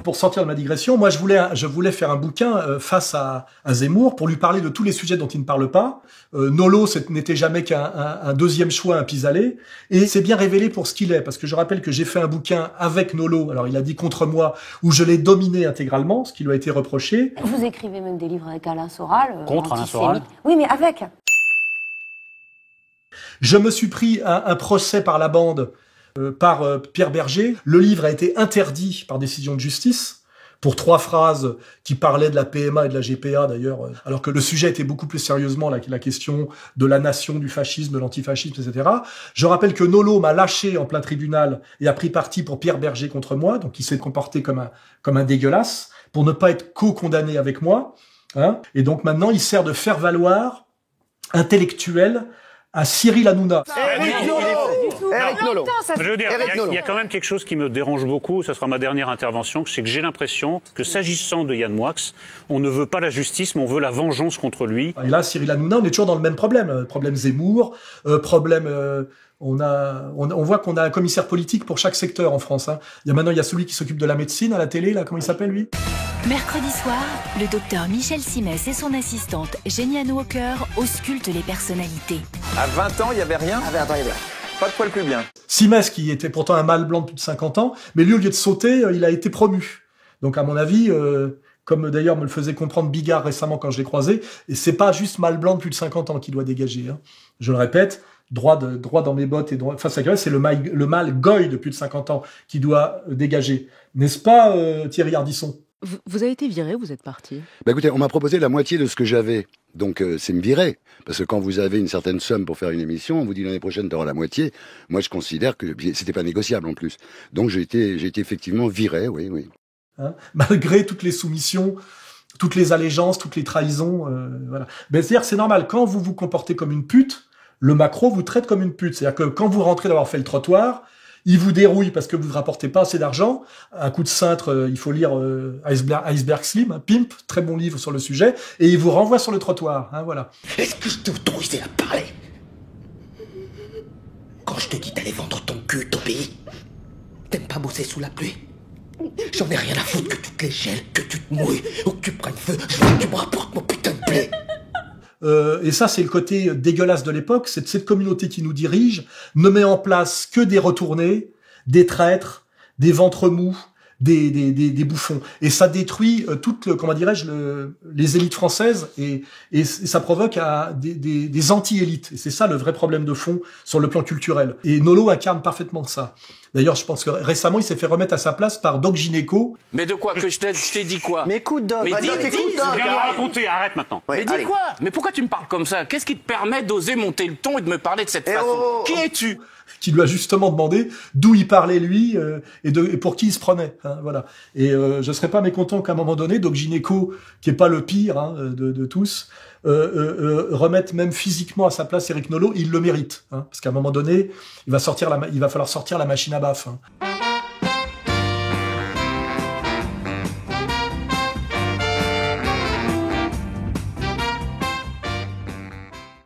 pour sortir de ma digression, moi je voulais faire un bouquin face à Zemmour pour lui parler de tous les sujets dont il ne parle pas. Nolo n'était jamais qu'un deuxième choix, un pis-aller, et c'est bien révélé pour ce qu'il est, parce que je rappelle que j'ai fait un bouquin avec Nolo, alors il a dit contre moi, où je l'ai dominé intégralement, ce qui lui a été reproché. Vous écrivez même des livres avec Alain Soral. Contre Alain Soral. Oui, mais avec. Je me suis pris un procès par la bande par Pierre Berger. Le livre a été interdit par décision de justice pour 3 phrases qui parlaient de la PMA et de la GPA d'ailleurs, alors que le sujet était beaucoup plus sérieusement la question de la nation, du fascisme, de l'antifascisme, etc. Je rappelle que Nolo m'a lâché en plein tribunal et a pris parti pour Pierre Berger contre moi, donc il s'est comporté comme un dégueulasse pour ne pas être co-condamné avec moi. Hein, et donc maintenant il sert de faire-valoir intellectuel à Cyril Hanouna. Eric Nolot. Je veux dire, il y a quand même quelque chose qui me dérange beaucoup, ce sera ma dernière intervention, c'est que j'ai l'impression que s'agissant de Yann Moix, on ne veut pas la justice, mais on veut la vengeance contre lui. Et là, Cyril Hanouna, on est toujours dans le même problème. Problème Zemmour, problème... On voit qu'on a un commissaire politique pour chaque secteur en France. Hein. Il y a celui qui s'occupe de la médecine à la télé, là, comment il s'appelle lui ? Mercredi soir, le docteur Michel Simès et son assistante Géniane Walker auscultent les personnalités. À 20 ans, il n'y avait rien ? À 20 ans, il y avait rien. Pas de poil plus bien. Simès, qui était pourtant un mâle blanc de plus de 50 ans, mais lui, au lieu de sauter, il a été promu. Donc, à mon avis, comme d'ailleurs me le faisait comprendre Bigard récemment quand je l'ai croisé, et c'est pas juste mâle blanc de plus de 50 ans qui doit dégager. Hein. Je le répète, droit dans mes bottes et droit face à la c'est le mâle goy de plus de 50 ans qui doit dégager. N'est-ce pas, Thierry Ardisson ? Vous avez été viré, vous êtes parti. Écoutez, on m'a proposé la moitié de ce que j'avais. Donc c'est me virer. Parce que quand vous avez une certaine somme pour faire une émission, on vous dit l'année prochaine t'auras la moitié. Moi je considère que c'était pas négociable en plus. Donc j'ai été effectivement viré, oui. Hein, malgré toutes les soumissions, toutes les allégeances, toutes les trahisons, voilà. Ben, c'est-à-dire c'est normal, quand vous vous comportez comme une pute, le macro vous traite comme une pute. C'est-à-dire que quand vous rentrez d'avoir fait le trottoir, il vous dérouille parce que vous ne rapportez pas assez d'argent. Un coup de cintre, il faut lire Iceberg Slim, hein, Pimp, très bon livre sur le sujet, et il vous renvoie sur le trottoir. Hein, voilà. Est-ce que je t'ai autorisé à parler ? Quand je te dis d'aller vendre ton cul, t'obéis ? T'aimes pas bosser sous la pluie ? J'en ai rien à foutre que tu te les gèles, que tu te mouilles, ou que tu prennes feu. Je veux que tu me rapportes mon putain de blé. Et ça, c'est le côté dégueulasse de l'époque. C'est cette communauté qui nous dirige, ne met en place que des retournés, des traîtres, des ventres mous, des bouffons. Et ça détruit toutes, comment dirais-je, les élites françaises et ça provoque des anti-élites. Et c'est ça le vrai problème de fond sur le plan culturel. Et Nolo incarne parfaitement ça. D'ailleurs, je pense que récemment, il s'est fait remettre à sa place par Doc Gynéco. Mais de quoi que je t'ai dit quoi? Mais écoute, Doc. Mais dis, écoute, Doc. Viens nous raconter, arrête maintenant. Ouais, mais dis allez. quoi? Mais pourquoi tu me parles comme ça? Qu'est-ce qui te permet d'oser monter le ton et de me parler de cette façon? oh, Qui es-tu? Qui lui a justement demandé d'où il parlait lui et pour qui il se prenait. Hein, voilà. Et je serais pas mécontent qu'à un moment donné, Doc Gynéco, qui est pas le pire hein, de tous, remette même physiquement à sa place Éric Nolot. Il le mérite, hein, parce qu'à un moment donné, il va falloir sortir la machine à baffe. Hein.